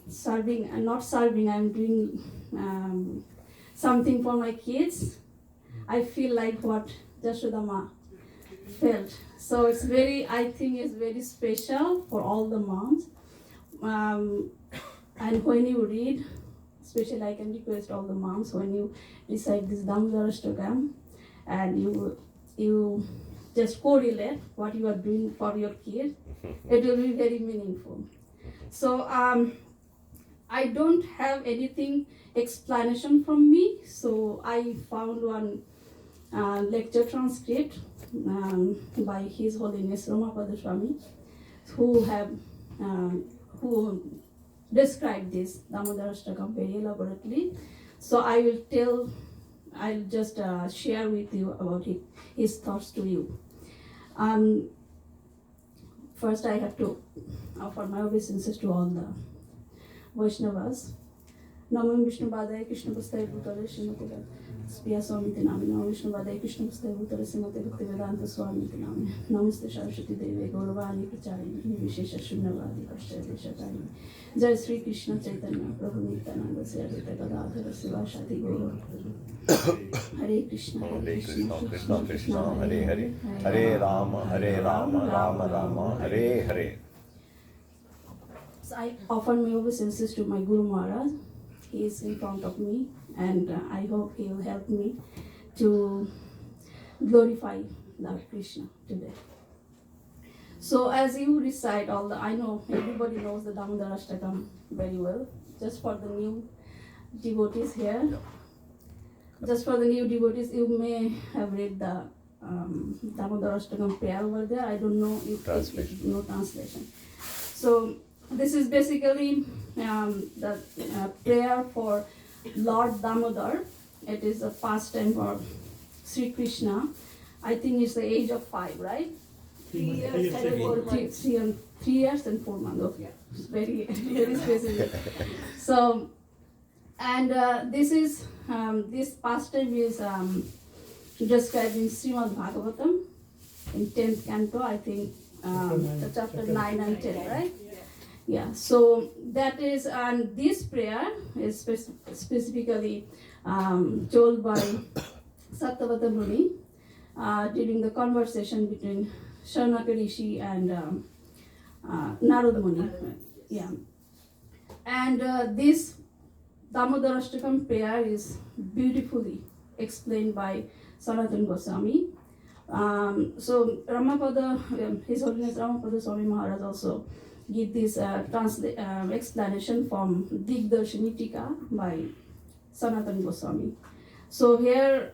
serving, not serving, I'm doing something for my kids. I feel like what Jashoda Ma felt. So it's very, I think it's very special for all the moms. And when you read, especially I can request all the moms, when you recite this Damodar Ashtakam and you just correlate what you are doing for your kid, it will be very meaningful. So I don't have anything explanation from me, so I found one lecture transcript by His Holiness Rama Swami, who described this Damodar Ashtakam very elaborately. So I'll just share with you about his thoughts to you. First I have to offer my obeisances to all the Vaishnavas. Namo Vishnu Padaya Krishna Pastaya Bhutale Srimati Spiya Swamiti Nami. Namo Vishnu Padaya Krishna Pastaya Bhutale Srimati Bhaktivedanta Swamiti Nami. Namaste Saraswati Devi Gauravani Pracharini Nirvishesha Shunyavadi Pashtaya Deshatarini. Jai Sri Krishna Chaitanya Prabhu Nityananda Sri Advaita Gadadhara Sivasati Gaura. Hare Krishna Krishna Krishna Hare Hare Hare Rama Rama Rama Hare Hare. So I offer my obeisances to my Guru Maharaj. He is in front of me, and I hope he will help me to glorify Lord Krishna today. So as you recite I know everybody knows the Damodar Ashtakam very well. Just for the new devotees here, you may have read the Damodar Ashtakam prayer over there. I don't know if no translation. So this is basically the prayer for Lord Damodar. It is a pastime for Sri Krishna. I think it's the age of 5, right? 3 years and 4 months. Okay, it's very very specific. So, and this pastime is described in Srimad Bhagavatam in 10th canto. I think the chapter 9 and 10, right? Yeah, so that is, and this prayer is specifically told by Satyavata Muni during the conversation between Shaunaka Rishi and Narad Muni. Yeah, and this Damodar Ashtakam prayer is beautifully explained by Sanatana Goswami. So Ramapada, His Holiness Ramapada Swami Maharaj also give this explanation from Digdarshini Tika by Sanatana Goswami. So here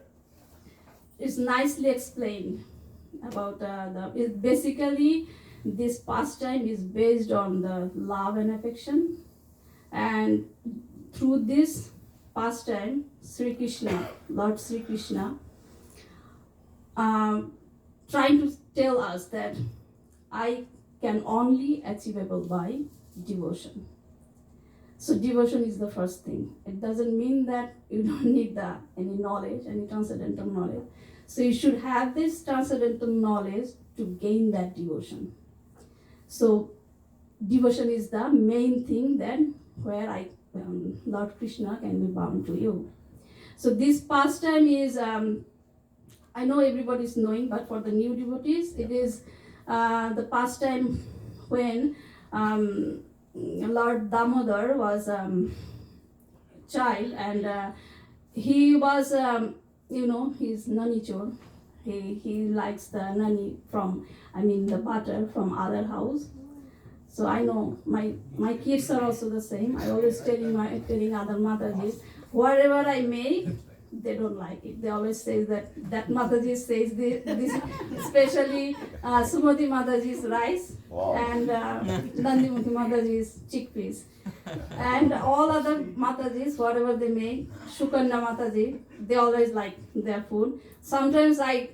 is nicely explained about basically this pastime is based on the love and affection, and through this pastime, Sri Krishna, Lord Sri Krishna, trying to tell us that I can only achievable by devotion. So devotion is the first thing. It doesn't mean that you don't need any knowledge, any transcendental knowledge. So you should have this transcendental knowledge to gain that devotion. So devotion is the main thing then where Lord Krishna can be bound to you. So this pastime is, I know everybody is knowing, but for the new devotees, it is the pastime when Lord Damodar was child, and he was, he's nanichor. He likes the nani the butter from other house. So I know my kids are also the same. I always telling other Matajis, whatever I make, they don't like it. They always say that Mataji says this especially Sumati Mataji's rice. Wow. And Nandimati Mataji's chickpeas. And all other Matajis, whatever they make, Shukanya Mataji, they always like their food. Sometimes I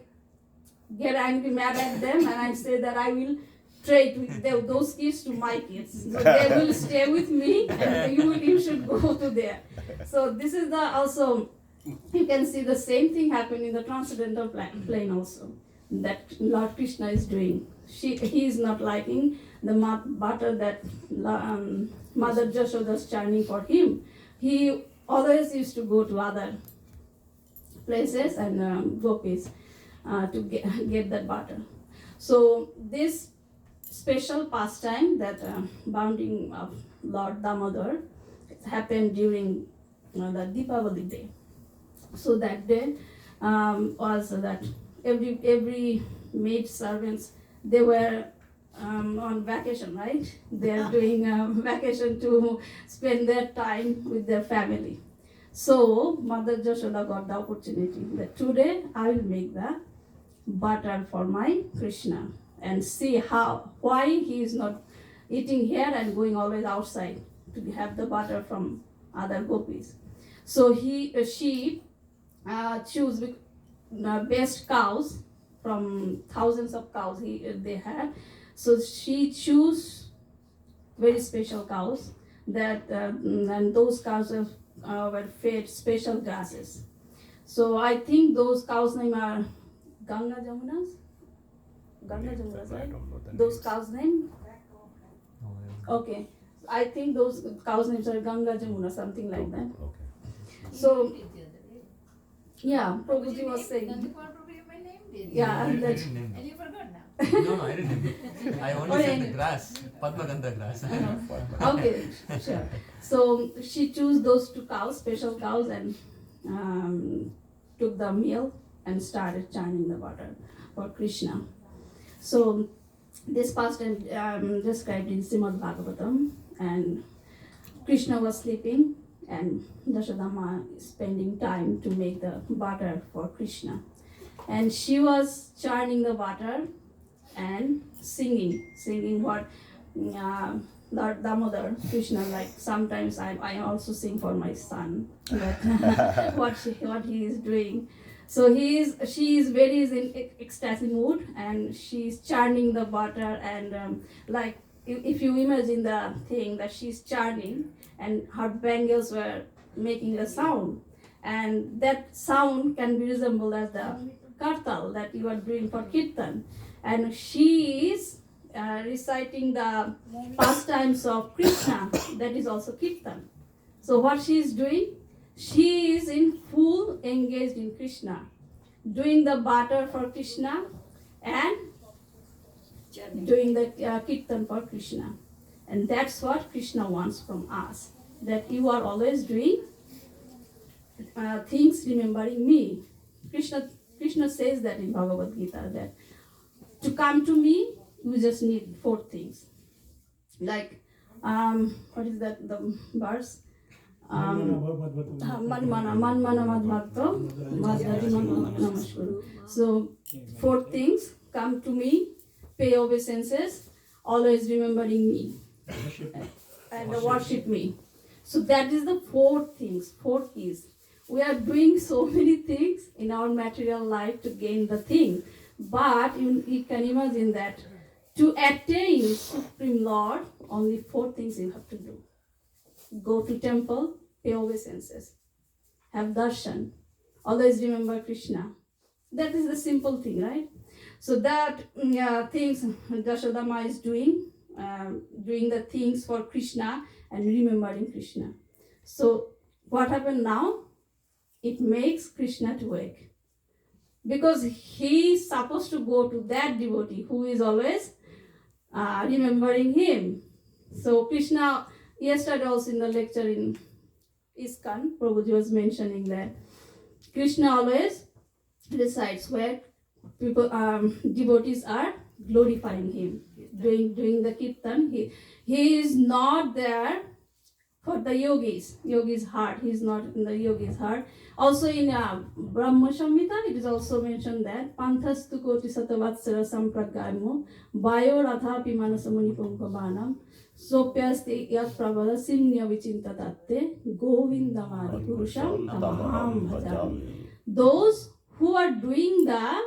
get angry, mad at them, and I say that I will trade with those kids to my kids. So they will stay with me, and you should go to there. So this is also, you can see the same thing happen in the transcendental plane also, that Lord Krishna is doing. He is not liking the butter that Mother Jashoda was churning for him, he always used to go to other places and gopis to get that butter. So this special pastime, that bounding of Lord Damodar, happened during the Deepavali day. So that day was that every maid servants, they were on vacation, right? They are doing vacation to spend their time with their family. So Mother Jashoda got the opportunity that today I will make the butter for my Krishna and see why he is not eating here and going always outside to have the butter from other gopis. So she choose the best cows from thousands of cows they had. So she choose very special cows that and those cows were fed special grasses. So I think those cows' name are Ganga Jamunas. Ganga Jamunas, right? Those cows' name. Okay, I think those cows' names are Ganga Jamuna, something like that. Okay. So yeah, Prabhuji was saying. Yeah, I that. didn't name And you forgot now. them. No, I didn't name them. I only said the grass, Padmagandha grass. Okay, sure. So she chose those two cows, special cows, and took the meal and started chanting the butter for Krishna. So this pastime described in Srimad Bhagavatam, and Krishna was sleeping and Yashodama is spending time to make the butter for Krishna. And she was churning the butter and singing what Lord Damodar, Krishna, like sometimes I also sing for my son, but what he is doing. So she is very in ecstasy mood and she's churning the butter and like if you imagine the thing that she's churning and her bangles were making a sound, and that sound can be resembled as the kartal that you are doing for kirtan, and she is reciting the pastimes of Krishna, that is also kirtan. So what she is doing, she is in full engaged in Krishna, doing the butter for Krishna and doing the kirtan for Krishna. And that's what Krishna wants from us, that you are always doing things remembering me. Krishna says that in Bhagavad Gita, that to come to me, you just need 4 things. Like, what is that, the verse? Manmana madbhakta madhari namaskuru. So 4 things: come to me, pay obeisances, always remembering me, and worship me. So that is the 4 things, 4 keys. We are doing so many things in our material life to gain the thing, but you can imagine that to attain Supreme Lord, only 4 things you have to do. Go to temple, pay obeisances, have darshan, always remember Krishna. That is the simple thing, right? So that things Dashodama is doing the things for Krishna and remembering Krishna. So what happened now? It makes Krishna to wake. Because he is supposed to go to that devotee who is always remembering him. So Krishna, yesterday also in the lecture in iskcon, Prabhuji was mentioning that Krishna always resides where people, devotees are glorifying him, doing the kirtan. He is not there for the yogis' heart. He is not in the yogis' heart. Also in Brahma Samhita, it is also mentioned that Panthastu koti satavatsara sampragayamo bayo radha pimana samuni punkabanam sopyasti yat pravada simnya vichinta tatte govindamari purusham tamaham bhajami. Those who are doing the,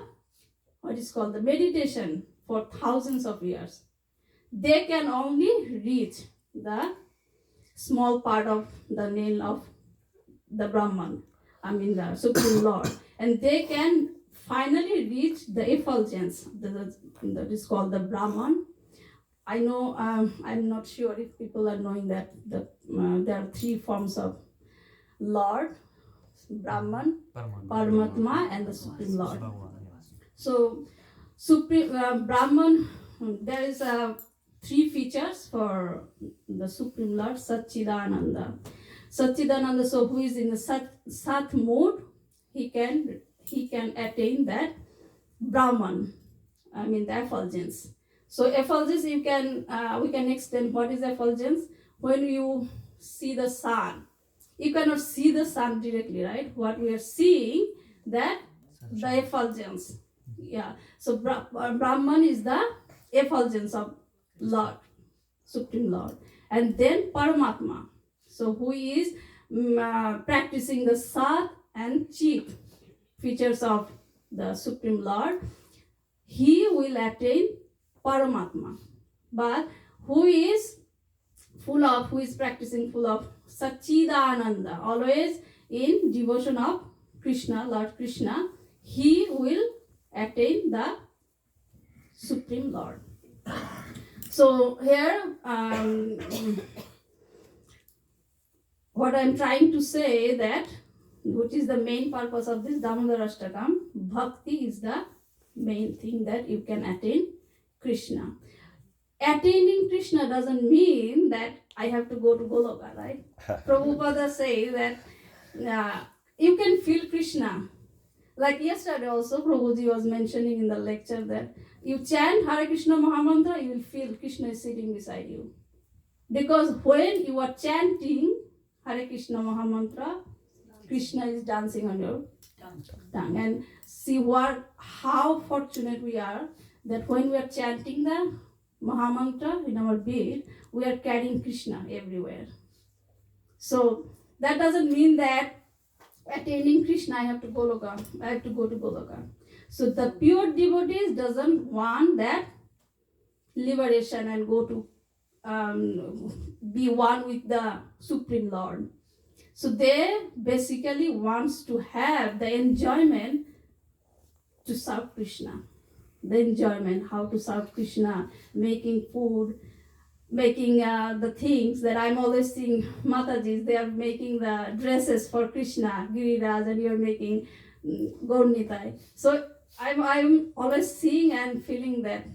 what is called the meditation for thousands of years, they can only reach the small part of the nail of the Brahman, the Supreme Lord, and they can finally reach the effulgence that is called the Brahman, I know, I'm not sure if people are knowing that there are three forms of Lord: Brahman, Paramatma, and the Supreme Lord. So, Brahman, there is three features for the Supreme Lord: Satchidananda. Satchidananda, so who is in the Sat mode, he can attain that Brahman, I mean the effulgence. So effulgence, we can explain what is effulgence. When you see the sun, you cannot see the sun directly, right? What we are seeing, that the effulgence. Yeah. So Brahman is the effulgence of Lord, Supreme Lord, and then Paramatma. So who is practicing the Sat and Chit features of the Supreme Lord, he will attain Paramatma. But who is practicing full of Satchidananda, always in devotion of Krishna, Lord Krishna, he will attain the Supreme Lord. So here, what I'm trying to say that, which is the main purpose of this Damodar Ashtakam, bhakti is the main thing that you can attain Krishna. Attaining Krishna doesn't mean that I have to go to Goloka, right? Prabhupada says that you can feel Krishna. Like yesterday also, Prabhuji was mentioning in the lecture that you chant Hare Krishna Mahamantra, you will feel Krishna is sitting beside you. Because when you are chanting Hare Krishna Mahamantra, Krishna is dancing on your tongue. And see how fortunate we are that when we are chanting the Mahamantra in our beat, we are carrying Krishna everywhere. So that doesn't mean that attaining Krishna, I have to go to Goloka. So the pure devotees doesn't want that liberation and go to be one with the Supreme Lord. So they basically wants to have the enjoyment to serve Krishna. The enjoyment, how to serve Krishna, making food, making the things that I'm always seeing Matajis, they are making the dresses for Krishna, Giriraj, and you're making Gaurnitai. So I'm always seeing and feeling that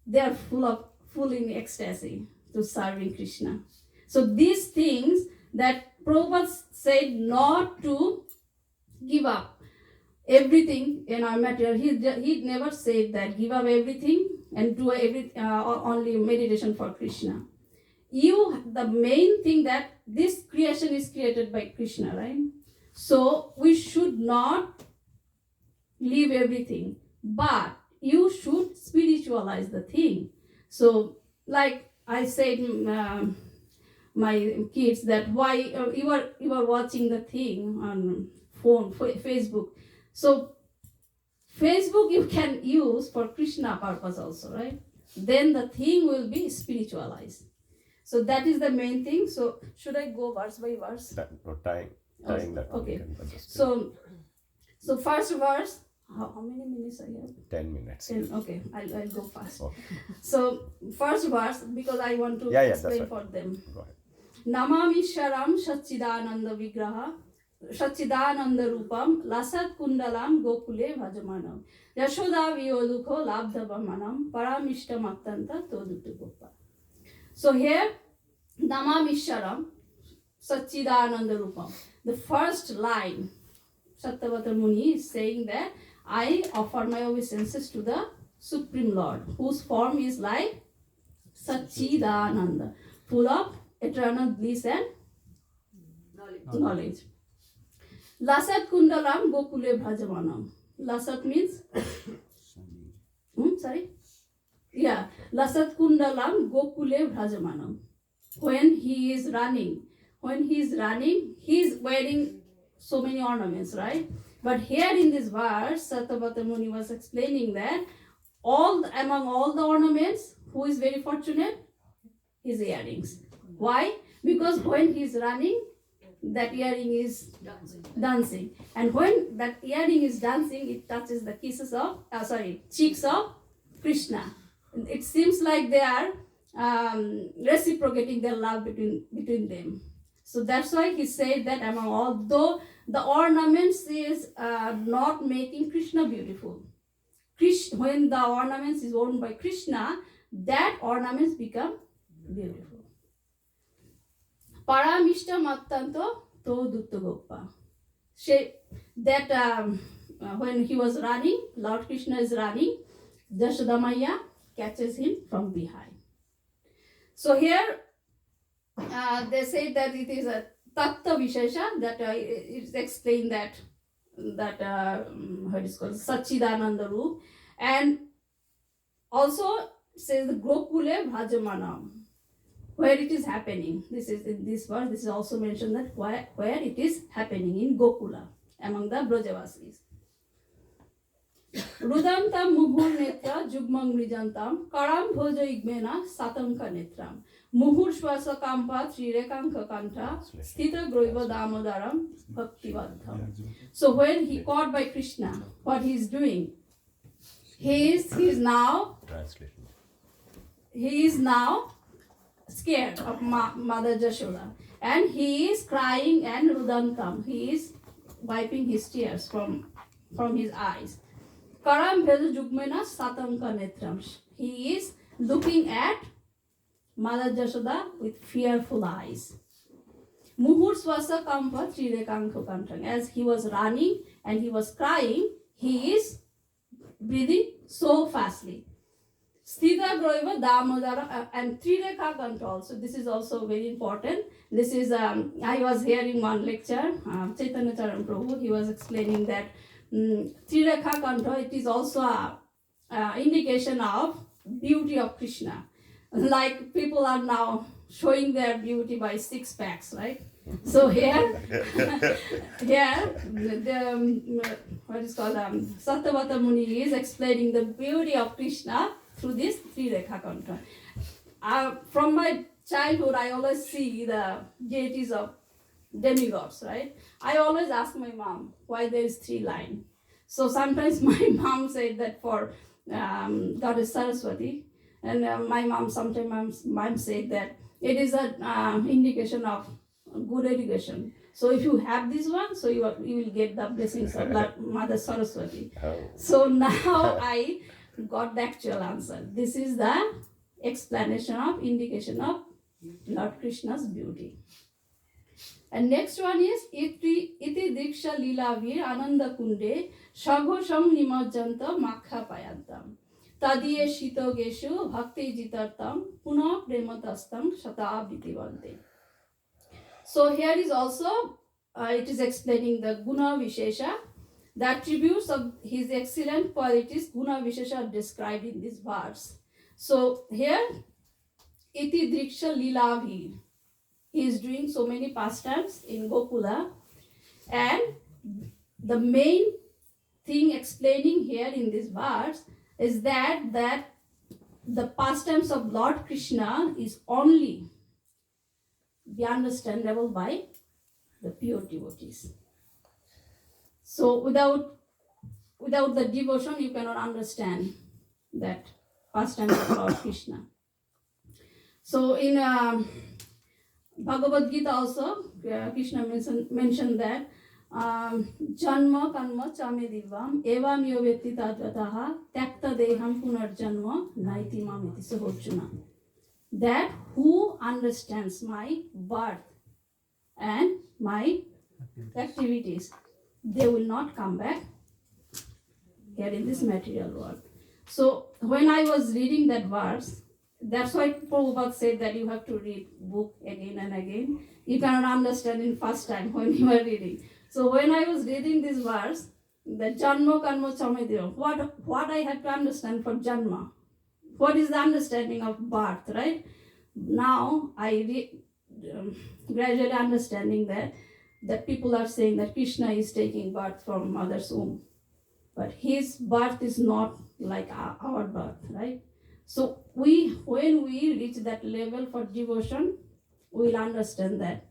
they are full in ecstasy to serving Krishna. So these things that Prabhupada said not to give up everything in our material. He never said that give up everything and do only meditation for Krishna. The main thing that this creation is created by Krishna, right? So we should not leave everything, but you should spiritualize the thing. So like I said, my kids, that why you are watching the thing on phone, Facebook. So Facebook you can use for Krishna purpose also, right? Then the thing will be spiritualized. So that is the main thing. So should I go verse by verse? Tying that. Okay. So first verse. How many minutes I have? 10 minutes. 10. Okay, I'll go fast. Okay. So first verse, because I want to explain right. for them. Go ahead. Namami Sharam Satchidananda Vigraha Satchidananda Rupam Lasat Kundalam Gokule Bhajamanam Yashoda Viyodukho Labdhabamanam Paramishta Mattanta Todutu Gopa. So here, Namami Sharam Satchidananda Rupam. The first line, Satyavata Muni is saying that I offer my obeisances to the Supreme Lord, whose form is like Satchidananda, full of eternal bliss and knowledge. Lasat Kundalam Gokule Bhajamanam. Lasat means Lasat Kundalam Gokule Bhajamanam. When he is running, he is wearing so many ornaments, right? But here in this verse, Satyavata Muni was explaining that among all the ornaments, who is very fortunate? His earrings. Why? Because when he is running, that earring is dancing. And when that earring is dancing, it touches the cheeks of Krishna. It seems like they are reciprocating their love between them. So that's why he said that among although the ornaments is not making Krishna beautiful. When the ornaments is worn by Krishna, that ornaments become beautiful. Paramishta mattanto to dutta goppa. That when he was running, Lord Krishna is running, Jashoda Maya catches him from behind. So here they say that it is a tattva vishesha, that it's explained that what is called Sachidananda Roop, and also says the Gokule Bhajamanam, where it is happening. This is in this verse. This is also mentioned that where it is happening in Gokula among the Brajavasis. Rudantam muhur netra jugmang mrijantam karam bhoja igmena satanka netram muhur swasa kampa trirekanka kanta sthita groiva damodaram bhaktivadham. So when he caught by Krishna, what he is doing? He is now Translation. He is now scared of Mother Jashoda, and he is crying and rudantam. He is wiping his tears from his eyes. Karam bhedu jugmena satanka netram. He is looking at Mother Jashoda with fearful eyes. Muhur swasa kampa trirekanka kantang. As he was running and he was crying, he is breathing so fastly. Sthita groiva damodara and trireka kanta also. This is also very important. This is I was hearing one lecture, Chaitanya Charan Prabhu. He was explaining that trireka kanta, it is also a indication of beauty of Krishna. Like people are now showing their beauty by 6 packs, right? So here, the what is called Satyavata Muni is explaining the beauty of Krishna through this Trireka Kantra. From my childhood, I always see the deities of demigods, right? I always ask my mom why there is 3 lines. So sometimes my mom said that for Goddess Saraswati, and my mom sometimes said that it is an indication of good education. So if you have this one, so you will get the blessings of Mother Saraswati. Oh. So now I got the actual answer. This is the explanation of indication of Lord Krishna's beauty. And next one is iti diksha lila vir ananda kunde shaghosam nimajjanta makha payantam tadiye shito geshu bhakti jitartam puna prematastam shatabhitivante. So here is also it is explaining the guna vishesha. The attributes of his excellent qualities, guna vishesha, are described in this verse. So here, iti driksha lilavi. He is doing so many pastimes in Gokula, and the main thing explaining here in this verse is that the pastimes of Lord Krishna is only be understandable by the pure devotees. So without the devotion, you cannot understand that pastime of Lord Krishna. So in Bhagavad Gita also, Krishna mentioned that Janma Kanma Chame Divam Evam Yovetti Tadvataha Takta Deham Punarjanma Naiti Mamiti Sahochuna. That who understands my birth and my activities, they will not come back here in this material world. So when I was reading that verse, that's why Prabhupada said that you have to read book again and again. You cannot understand in first time when you are reading. So when I was reading this verse, the Janma Kanma Chamadeva, what I have to understand for Janma? What is the understanding of birth, right? Now I gradually understanding that people are saying that Krishna is taking birth from mother's womb. But his birth is not like our birth, right? So when we reach that level for devotion, we will understand that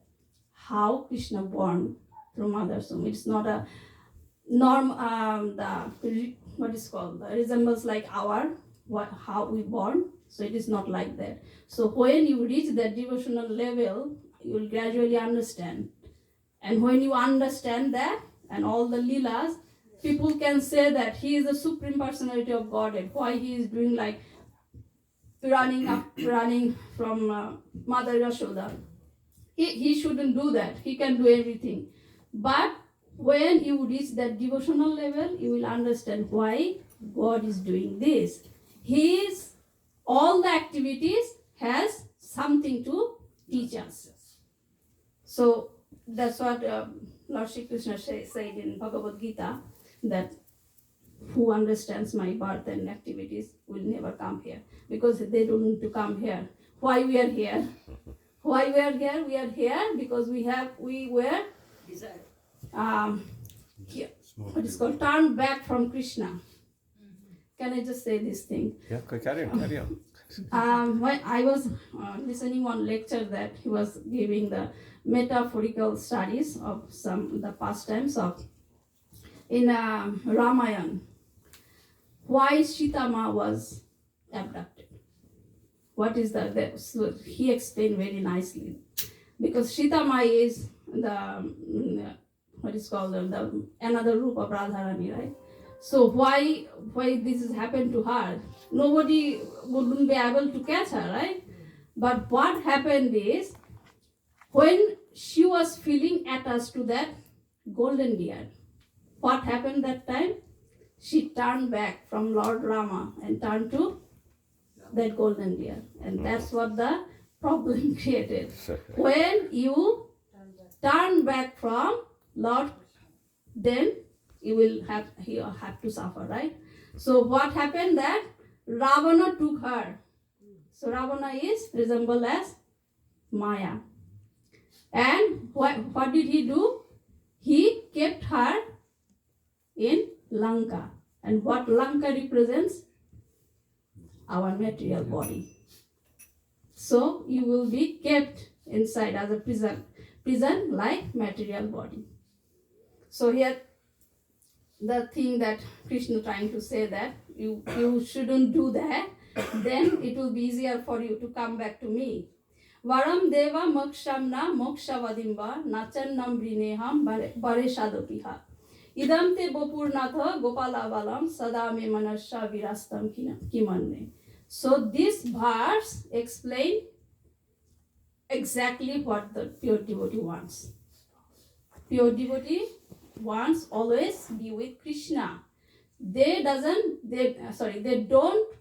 how Krishna born through mother's womb. It's not a norm. What is called resembles like how we born. So it is not like that. So when you reach that devotional level, you will gradually understand. And when you understand that and all the lilas, people can say that he is the supreme personality of Godhead. Why he is doing like running from Mother Yashoda. He shouldn't do that. He can do everything. But when you reach that devotional level, you will understand why God is doing this. All the activities has something to teach us. So that's what Lord Shri Krishna said in Bhagavad Gita, that who understands my birth and activities will never come here, because they don't need to come here. Why we are here? Why we are here? We are here because we were what is called turned back from Krishna. Can I just say this thing? Yeah, carry on. When I was listening one lecture that he was giving the metaphorical studies of the pastimes of in Ramayana, why Sita Ma was abducted. What is so he explained very nicely, because Sita Ma is the what is called the another roop of Radharani, right? So why this has happened to her? Nobody wouldn't be able to catch her, right? But what happened is, when she was feeling attached to that golden deer, what happened that time? She turned back from Lord Rama and turned to that golden deer. And that's what the problem created. When you turn back from Lord, then you have to suffer, right? So what happened that Ravana took her. So Ravana is resembled as Maya. And what did he do? He kept her in Lanka. And what Lanka represents? Our material body. So you will be kept inside as a prison like material body. So here the thing that Krishna trying to say that you shouldn't do that, then it will be easier for you to come back to me. Varam deva mokshamna mokshavadimba nachannam brineham bare shadopiha. Idam te bopurnatha gopalavalam sadame manasya virastam kimanne. So this verse explains exactly what the pure devotee wants. Pure devotee wants always be with Krishna. They don't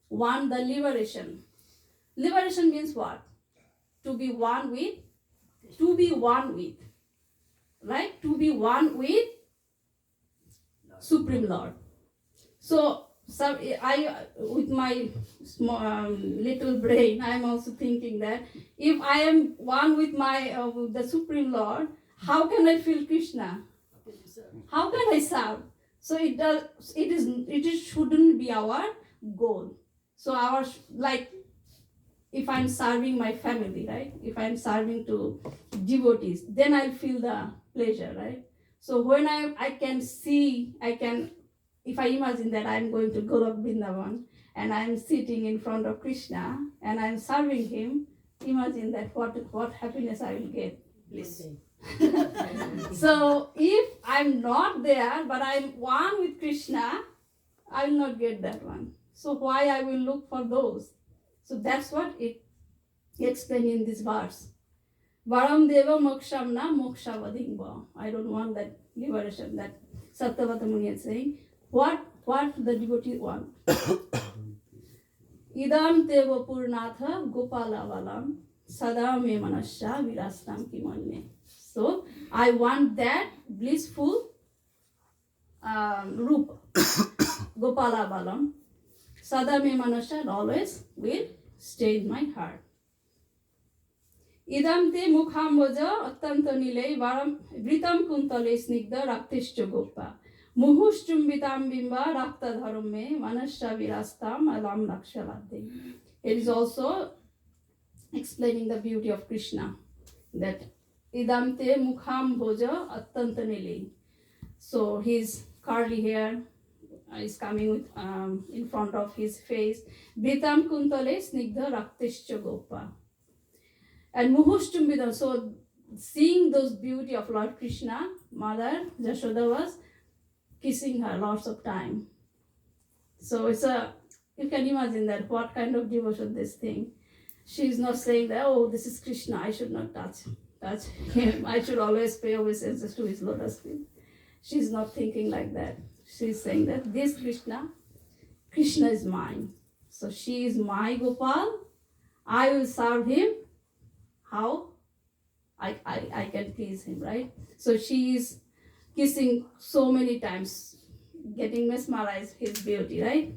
want the liberation. Liberation means what? To be one with, right? To be one with Supreme Lord. So I, with my small, little brain, I am also thinking that if I am one with with the Supreme Lord, how can I feel Krishna? How can I serve? So it shouldn't be our goal. So if I'm serving my family, right? If I'm serving to devotees, then I'll feel the pleasure, right? So when I can see, if I imagine that I'm going to Golok Vrindavan and I'm sitting in front of Krishna and I'm serving him, imagine that what happiness I will get. Bliss. So if I'm not there, but I'm one with Krishna, I will not get that one. So why I will look for those? So that's what it explained in this verse. Varam deva mokshamna mokshavadingva. I don't want that liberation that Satyavata Muni is saying. What the devotee want? Idam teva purnatha gopalavalam sadame manasya virastam kimanne. So I want that blissful rupa, gopalavalam sadame manasya, always will stay in my heart. Idam te mukhamboja attanta nilai varam vritam kuntale snigdha raktishcha gopa. Muhushchumbitam bimba rakta dharumme manasya virastam alam lakshaladde. It is also explaining the beauty of Krishna, that idam te mukham bhoja attanta nilai. So his curly hair, is coming with in front of his face. Britam kuntale snigdha raktescha gopa. And muhushtumbidam. So seeing those beauty of Lord Krishna, Mother Jashoda was kissing her lots of time. So you can imagine that what kind of devotion this thing. She is not saying that, oh, this is Krishna, I should not touch him. I should always pay obeisances to his lotus feet. She's not thinking like that. She's saying that this Krishna is mine. So she is my Gopal. I will serve him. How? I can please him, right? So she is kissing so many times, getting mesmerized his beauty, right?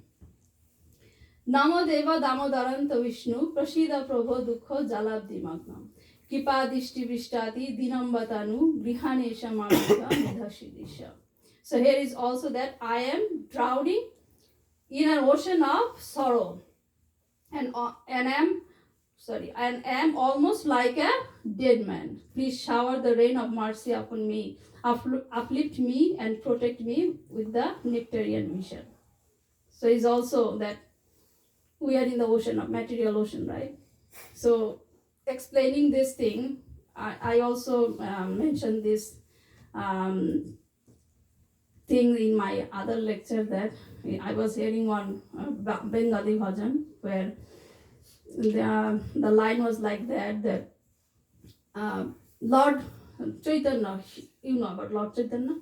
Namo deva damodaranta Vishnu prasida prabho dukho jalabdi magnam kipa dishti vishtati dinambatanu grihanesha mamika nidhashidisha. So here is also that I am drowning in an ocean of sorrow and am almost like a dead man. Please shower the rain of mercy upon me, uplift me and protect me with the nectarian vision. So it's also that we are in the ocean of material ocean, right? So explaining this thing, I also mentioned this thing in my other lecture that I was hearing on Bengali bhajan where the line was like that Lord Chaitanya, you know about Lord Chaitanya?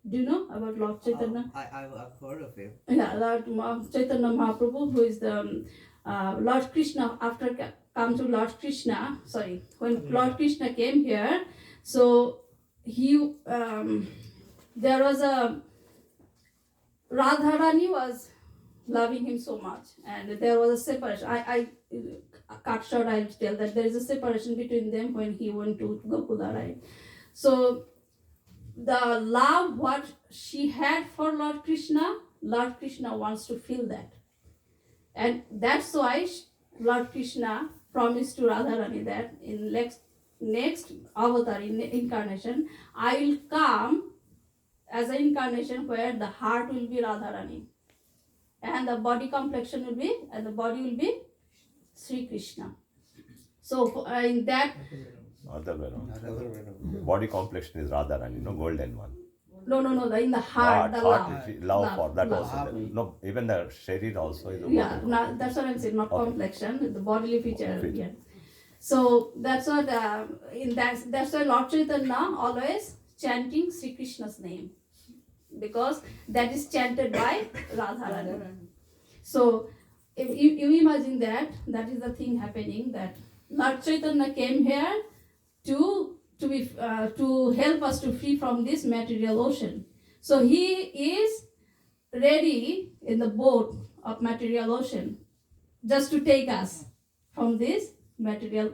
Do you know about Lord Chaitanya? I've heard of him. Yeah, Lord Chaitanya Mahaprabhu, who is the Lord Krishna, after come to Lord Krishna, when Lord Krishna came here, so he, there was a, Radharani was loving him so much, and there was a separation. I cut short, I'll tell that there is a separation between them when he went to Gokula, right? So the love what she had for Lord Krishna wants to feel that. And that's why Lord Krishna promised to Radharani that in next avatar, in incarnation, I will come as an incarnation where the heart will be Radharani. And the body complexion will be, and the body will be Sri Krishna. So in that... Other way around. Body complexion is Radharani, no golden one. No, in the heart, the love. Love for that also. No, even the sharir also is a that's what I'm saying, not complexion, the bodily feature. Yeah. So that's what, that's why Lord Chaitanya always chanting Sri Krishna's name. Because that is chanted by Radharani. So if you imagine that is the thing happening, that Lord Chaitanya came here to help us to free from this material ocean. So he is ready in the boat of material ocean just to take us from this material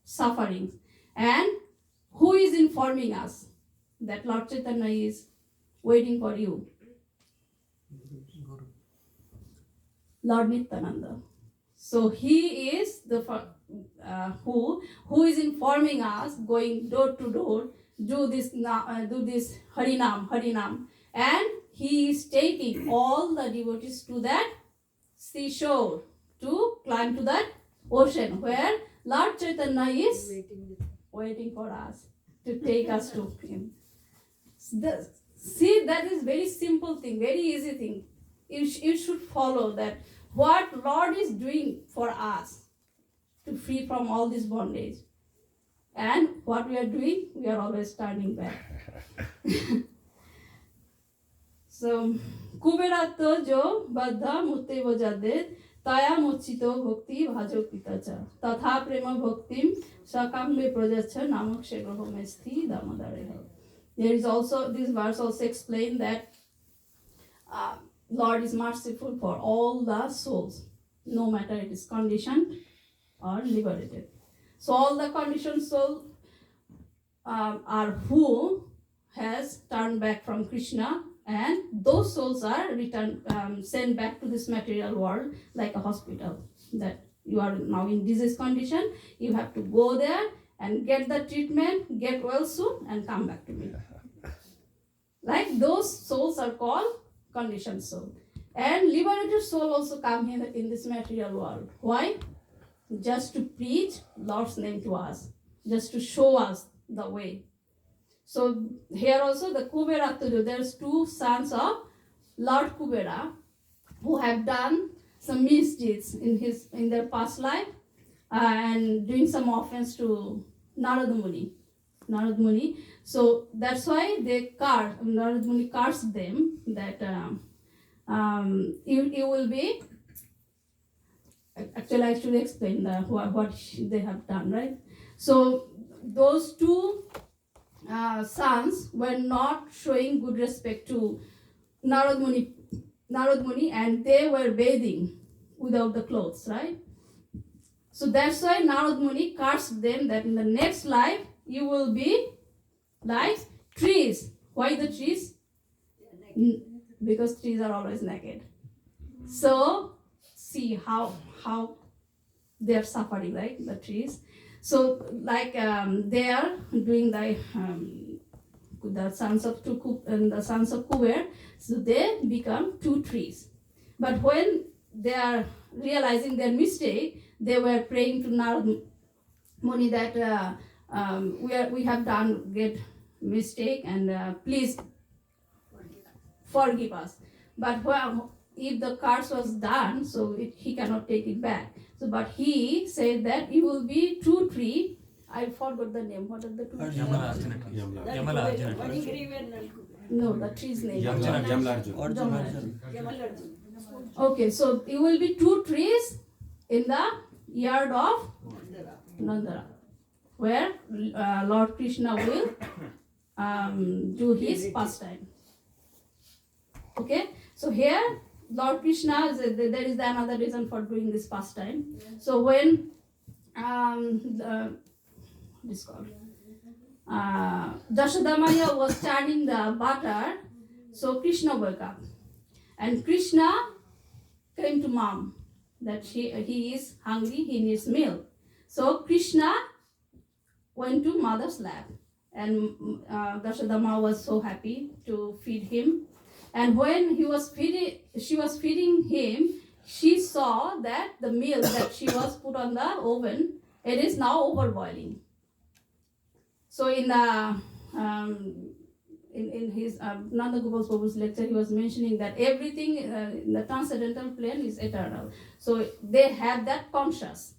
sufferings. And who is informing us that Lord Chaitanya is waiting for you? Lord Nityananda. So he is the who is informing us, going door to door, do this Harinam, and he is taking all the devotees to that seashore to climb to that ocean where Lord Chaitanya is waiting for us to take us to him. See, that is very simple thing, very easy thing. You should follow that what Lord is doing for us to free from all this bondage. And what we are doing, we are always turning back. So, Kuberato jo baddha mutteva jaded taya mochito bhakti bhajo pitacha tatha prema bhaktim sakambe prajacha namak shegraho mesti damodare. There is also, this verse also explain that Lord is merciful for all the souls, no matter it is conditioned or liberated. So all the conditioned souls are who has turned back from Krishna, and those souls are returned, sent back to this material world like a hospital. That you are now in disease condition, you have to go there and get the treatment, get well soon, and come back to me. Like those souls are called conditioned souls. And liberated soul also come here in this material world. Why? Just to preach Lord's name to us, just to show us the way. So here also the Kubera Turu, there's two sons of Lord Kubera who have done some misdeeds in their past life and doing some offense to Narada Muni. So that's why Narada Muni cursed them that you will be. Actually, I should explain what they have done, right? So those two sons were not showing good respect to Narada Muni, and they were bathing without the clothes, right? So that's why Narada Muni cursed them that in the next life you will be like trees. Why the trees? Because trees are always naked. So see how they are suffering, right? The trees. So like they are doing the sons of Kuber, so they become two trees. But when they are realizing their mistake, they were praying to Narada Muni that we have done great mistake and please forgive us. But if the curse was done, so he cannot take it back. So, but he said that you will be two tree. I forgot the name. What are the two trees? Yamala Arjuna. No, the tree's name. Arjuna. Okay, so it will be two trees in the yard of Nandara, where Lord Krishna will do his pastime. Okay, so here Lord Krishna, there is another reason for doing this pastime. So when Jashoda Maya was churning the butter, so Krishna woke up, and Krishna came to mom that he is hungry, he needs milk. So Krishna went to mother's lap, and Jashoda Maya was so happy to feed him. And when she was feeding him, she saw that the milk that she was put on the oven, it is now overboiling. So in the in his Nanda Gopal Prabhu's lecture, he was mentioning that everything in the transcendental plane is eternal. So they have that conscious,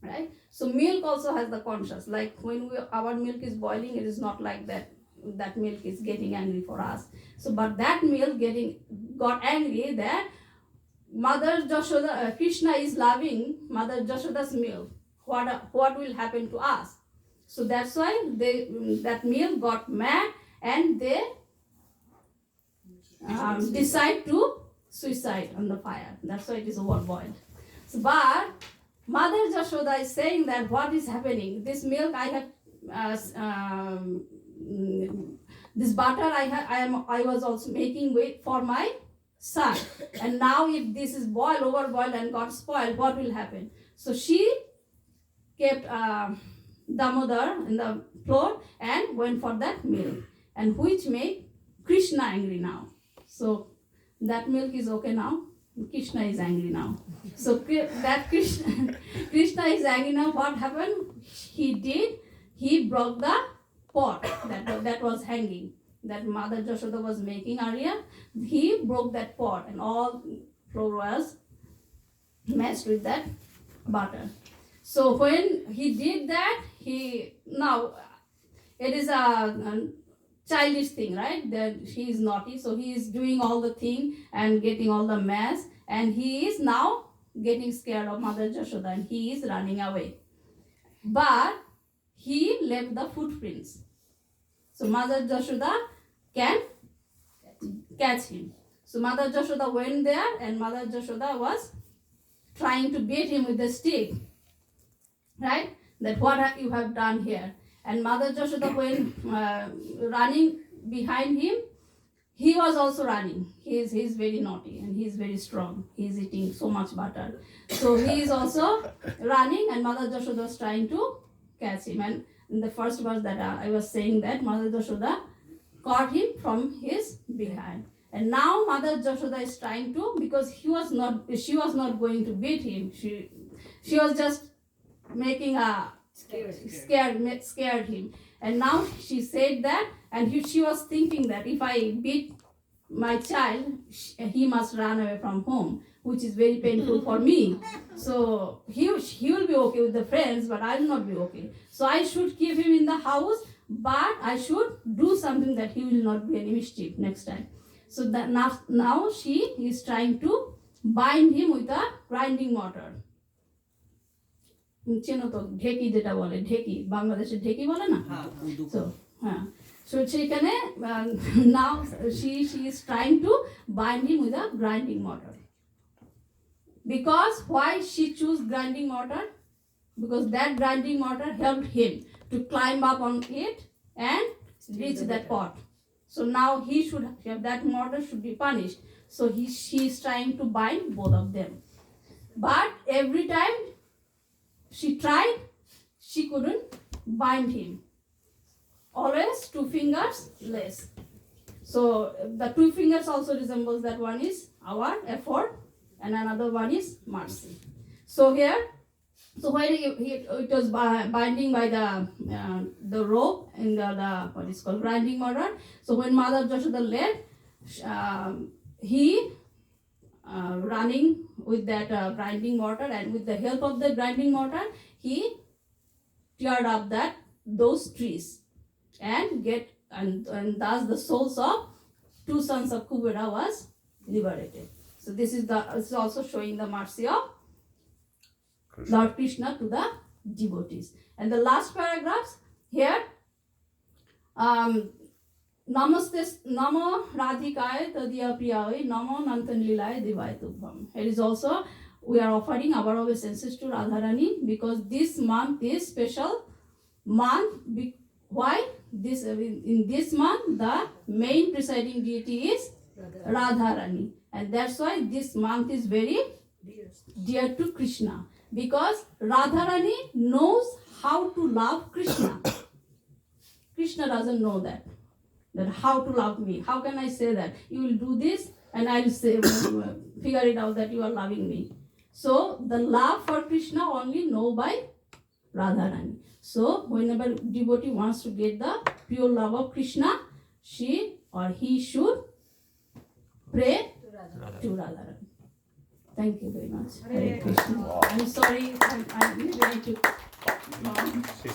right? So milk also has the conscious. Like when our milk is boiling, it is not like that. That milk is getting angry for us. So, but that milk got angry that Mother Jashoda, Krishna is loving Mother Jashoda's milk. What will happen to us? So that's why that milk got mad and they decide to suicide on the fire. That's why it is overboiled. So, but Mother Jashoda is saying that what is happening? This milk I have. This butter I was also making for my son, and now if this is overboiled and got spoiled, what will happen? So she kept Damodar in the floor and went for that milk, and which made Krishna angry now. So that milk is okay now. Krishna is angry now. So that Krishna is angry now. What happened? He broke the pot that was hanging, that Mother Jashoda was making earlier. He broke that pot and all flour was messed with that butter. So when he did that, now it is a childish thing, right? That he is naughty, so he is doing all the thing and getting all the mess, and he is now getting scared of Mother Jashoda and he is running away. But he left the footprints. So Mother Jashoda can catch him. So Mother Jashoda went there and Mother Jashoda was trying to beat him with the stick. Right? That what you have done here. And Mother Jashoda went running behind him. He was also running. He is very naughty and he is very strong. He is eating so much butter. So he is also running and Mother Jashoda was trying to catch him. And in the first verse that I was saying that Mother Jashoda caught him from his behind. And now Mother Jashoda is trying to, because she was not going to beat him. She was just making a scared him. And now she said that, and she was thinking that if I beat my child, he must run away from home, which is very painful for me. So he will be okay with the friends, but I will not be okay. So I should keep him in the house, but I should do something that he will not be any mischief next time. So that now she is trying to bind him with a grinding mortar. চেনো তো ঢেকি যেটা বলে, ঢেকি বাংলাদেশে ঢেকি বলে না, তো হ্যাঁ, so সেখানে now she is trying to bind him with a grinding mortar. Because why she choose grinding mortar? Because that grinding mortar helped him to climb up on it and reach that pot. So now he should have, that mortar should be punished. So she is trying to bind both of them. But every time she tried, she couldn't bind him. Always 2 fingers less. So the 2 fingers also resembles that one is our effort and another one is mercy. So here, so when it was binding by the rope in the what is called grinding mortar. So when Mother Jashoda led, he running with that grinding mortar, and with the help of the grinding mortar, he teared up those trees and thus the souls of 2 sons of Kubera was liberated. So this is also showing the mercy of Lord Krishna to the devotees. And the last paragraphs here, Namo Radhikaya Tadiya Priyai Namo Nantan Lilaya Divaya Tubham. It is also, we are offering our obeisances to Radharani, because this month is special month. Why? In this month the main presiding deity is Radharani, and that's why this month is very dear to Krishna, because Radharani knows how to love Krishna. Krishna doesn't know that how to love me. How can I say that you will do this and I will say figure it out that you are loving me? So the love for Krishna only know by Radharani. So whenever devotee wants to get the pure love of Krishna, she or he should pray to Radharani. Thank you very much. Hare Krishna. I'm sorry, I'm going to